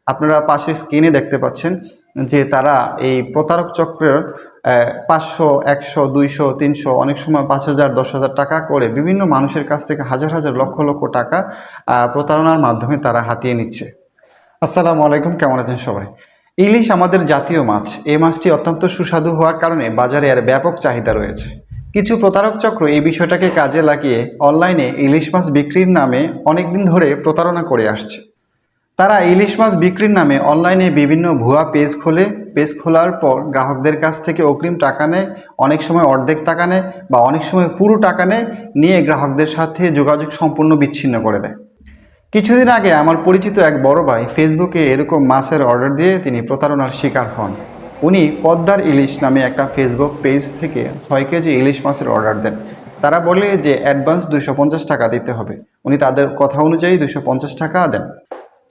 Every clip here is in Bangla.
আপনারা পাশের স্ক্রিনে দেখতে পাচ্ছেন যে তারা এই প্রতারক চক্রের 500, 100, 200, 300, অনেক সময় 5,000, 10,000 টাকা করে বিভিন্ন মানুষের কাছ থেকে হাজার হাজার লক্ষ লক্ষ টাকা প্রতারণার মাধ্যমে তারা হাতিয়ে নিচ্ছে। আসসালামু আলাইকুম, কেমন আছেন সবাই? ইলিশ আমাদের জাতীয় মাছ। এই মাছটি অত্যন্ত সুস্বাদু হওয়ার কারণে বাজারে এর ব্যাপক চাহিদা রয়েছে। কিছু প্রতারক চক্র এই বিষয়টাকে কাজে লাগিয়ে অনলাইনে ইলিশ মাছ বিক্রির নামে অনেকদিন ধরে প্রতারণা করে আসছে। তারা ইলিশ মাছ বিক্রির নামে অনলাইনে বিভিন্ন ভুয়া পেজ খোলে। পেজ খোলার পর গ্রাহকদের কাছ থেকে অগ্রিম টাকা নেয়, অনেক সময় অর্ধেক টাকা নেয় বা অনেক সময় পুরো টাকা নেয়, নিয়ে গ্রাহকদের সাথে যোগাযোগ সম্পূর্ণ বিচ্ছিন্ন করে দেয়। কিছুদিন আগে আমার পরিচিত এক বড় ভাই ফেসবুকে এরকম মাছের অর্ডার দিয়ে তিনি প্রতারণার শিকার হন। উনি পদ্মার ইলিশ নামে একটা ফেসবুক পেজ থেকে 6 কেজি ইলিশ মাছের অর্ডার দেন। তারা বলে যে অ্যাডভান্স 250 টাকা দিতে হবে। উনি তাদের কথা অনুযায়ী 250 টাকা দেন।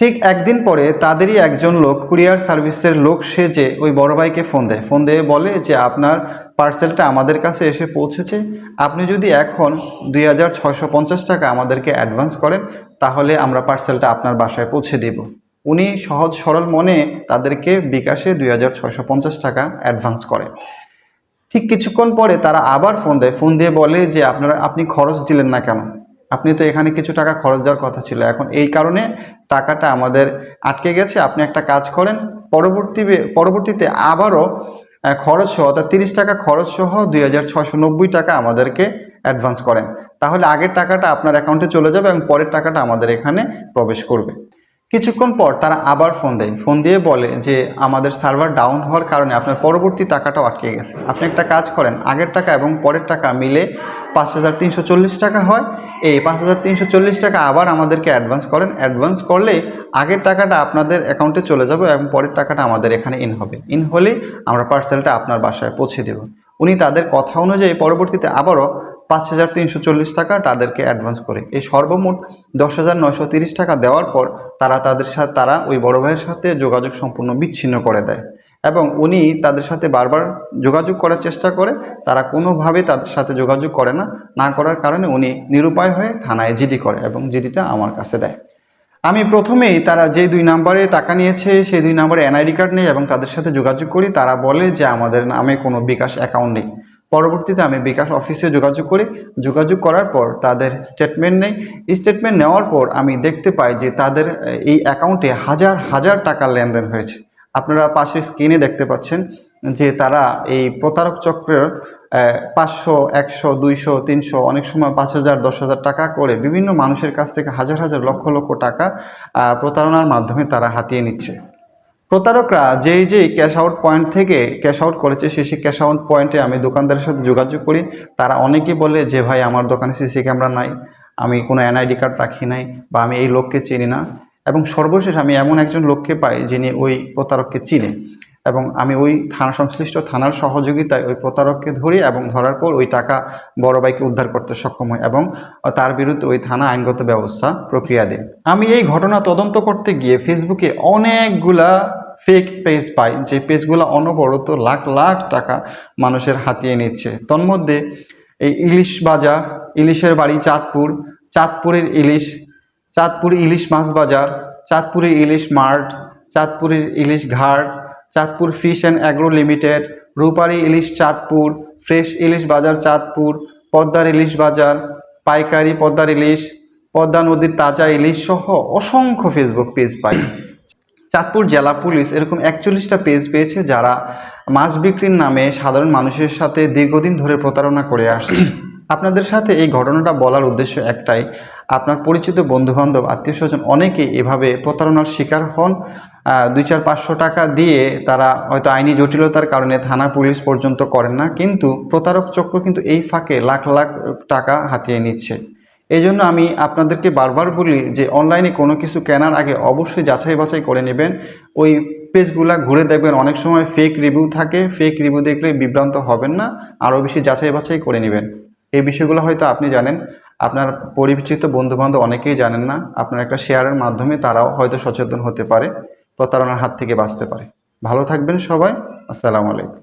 ঠিক একদিন পরে তাদেরই একজন লোক, কুরিয়ার সার্ভিসের লোক সেজে ওই বড় ভাইকে ফোন দিয়ে বলে যে আপনার পার্সেলটা আমাদের কাছে এসে পৌঁছেছে, আপনি যদি এখন 2,650 টাকা আমাদেরকে অ্যাডভান্স করেন তাহলে আমরা পার্সেলটা আপনার বাসায় পৌঁছে দেব। উনি সহজ সরল মনে তাদেরকে বিকাশে 2,650 টাকা অ্যাডভান্স করে। ঠিক কিছুক্ষণ পরে তারা আবার ফোন দিয়ে বলে যে আপনি খরচ দিলেন না কেন? আপনি তো এখানে কিছু টাকা খরচ দেওয়ার কথা ছিল, এখন এই কারণে টাকাটা আমাদের আটকে গেছে। আপনি একটা কাজ করেন, পরবর্তীতে আবারও খরচ সহ, অর্থাৎ 30 টাকা খরচ সহ 2,690 টাকা আমাদেরকে অ্যাডভান্স করেন, তাহলে আগের টাকাটা আপনার অ্যাকাউন্টে চলে যাবে এবং পরের টাকাটা আমাদের এখানে প্রবেশ করবে। কিছুক্ষণ পর তারা আবার ফোন দিয়ে বলে যে আমাদের সার্ভার ডাউন হওয়ার কারণে আপনার পরবর্তী টাকাটাও আটকে গেছে। আপনি একটা কাজ করেন, আগের টাকা এবং পরের টাকা মিলে 5,340 টাকা হয়, এই 5,340 টাকা আবার আমাদেরকে অ্যাডভান্স করেন। অ্যাডভান্স করলেই আগের টাকাটা আপনাদের অ্যাকাউন্টে চলে যাবে এবং পরের টাকাটা আমাদের এখানে ইন হবে। ইন হলেই আমরা পার্সেলটা আপনার বাসায় পৌঁছে দেব। উনি তাদের কথা অনুযায়ী পরবর্তীতে আবারও 5,340 টাকা তাদেরকে অ্যাডভান্স করে এই সর্বমোট 10,930 টাকা দেওয়ার পর তারা ওই বড় ভাইয়ের সাথে যোগাযোগ সম্পূর্ণ বিচ্ছিন্ন করে দেয় এবং উনি তাদের সাথে বারবার যোগাযোগ করার চেষ্টা করে। তারা কোনোভাবে তাদের সাথে যোগাযোগ করে না করার কারণে উনি নিরুপায় হয়ে থানায় জিডি করে এবং জিডিটা আমার কাছে দেয়। আমি প্রথমেই তারা যে 2 নাম্বারে টাকা নিয়েছে সেই 2 নাম্বারে এনআইডি কার্ড নেই এবং তাদের সাথে যোগাযোগ করি। তারা বলে যে আমাদের নামে কোনো বিকাশ অ্যাকাউন্ট নেই। পরবর্তীতে আমি বিকাশ অফিসে যোগাযোগ করি। যোগাযোগ করার পর তাদের স্টেটমেন্ট নেই। স্টেটমেন্ট নেওয়ার পর আমি দেখতে পাই যে তাদের এই অ্যাকাউন্টে হাজার হাজার টাকার লেনদেন হয়েছে। আপনারা পাশের স্ক্রিনে দেখতে পাচ্ছেন যে তারা এই প্রতারক চক্রের 500, 100, 200, 300, অনেক সময় 5,000, 10,000 টাকা করে বিভিন্ন মানুষের কাছ থেকে হাজার হাজার লক্ষ লক্ষ টাকা প্রতারণার মাধ্যমে তারা হাতিয়ে নিচ্ছে। প্রতারকরা যেই ক্যাশ আউট পয়েন্ট থেকে ক্যাশ আউট করেছে সেই ক্যাশ আউট পয়েন্টে আমি দোকানদারের সাথে যোগাযোগ করি। তারা অনেকেই বলে যে ভাই আমার দোকানে সিসি ক্যামেরা নাই, আমি কোনো এনআইডি কার্ড রাখি নাই, বা আমি এই লোককে চিনি না। এবং সর্বশেষ আমি এমন একজন লোককে পাই যিনি ওই প্রতারককে চিনে এবং আমি ওই সংশ্লিষ্ট থানার সহযোগিতায় ওই প্রতারককে ধরি এবং ধরার পর ওই টাকা বড় ভাইকে উদ্ধার করতে সক্ষম হয় এবং তার বিরুদ্ধে ওই থানা আইনগত ব্যবস্থা প্রক্রিয়া দেয়। আমি এই ঘটনা তদন্ত করতে গিয়ে ফেসবুকে অনেকগুলা ফেক পেজ পাই, যে পেজগুলো অনবরত লাখ লাখ টাকা মানুষের হাতিয়ে নিচ্ছে। তন্মধ্যে এই ইলিশ বাজার, ইলিশের বাড়ি চাঁদপুরের ইলিশ মাছ বাজার, চাঁদপুরের ইলিশ মার্ট, চাঁদপুরের ইলিশ ঘাট, Chandpur fish and agro limited, Rupali Ilish Chandpur, fresh Ilish Bazar Chandpur, পদ্মার ইলিশ বাজার, পাইকারি পদ্মার ইলিশ, পদ্মা নদীর তাজা ইলিশ সহ অসংখ্য ফেসবুক পেজ পাই। চাঁদপুর জেলা পুলিশ এরকম 41টা পেজ পেয়েছে যারা মাছ বিক্রির নামে সাধারণ মানুষের সাথে দীর্ঘদিন ধরে প্রতারণা করে আসছে। আপনাদের সাথে এই ঘটনাটা বলার উদ্দেশ্য একটাই, আপনার পরিচিত বন্ধুবান্ধব, আত্মীয় স্বজন অনেকেই এভাবে প্রতারণার শিকার হন। 200-500 টাকা দিয়ে তারা হয়তো আইনি জটিলতার কারণে থানা পুলিশ পর্যন্ত করেন না, কিন্তু প্রতারক চক্র কিন্তু এই ফাঁকে লাখ লাখ টাকা হাতিয়ে নিচ্ছে। এই জন্য আমি আপনাদেরকে বারবার বলি যে অনলাইনে কোনো কিছু কেনার আগে অবশ্যই যাচাই বাছাই করে নেবেন। ওই পেজগুলা ঘুরে দেখবেন, অনেক সময় ফেক রিভিউ থাকে। ফেক রিভিউ দেখলে বিভ্রান্ত হবেন না, আরও বেশি যাচাই বাছাই করে নেবেন। এই বিষয়গুলো হয়তো আপনি জানেন, আপনার পরিচিত বন্ধুবান্ধব অনেকেই জানেন না। আপনার একটা শেয়ারের মাধ্যমে তারাও হয়তো সচেতন হতে পারে, প্রতারণার হাত থেকে বাঁচতে পারে। ভালো থাকবেন সবাই। আসসালামু আলাইকুম।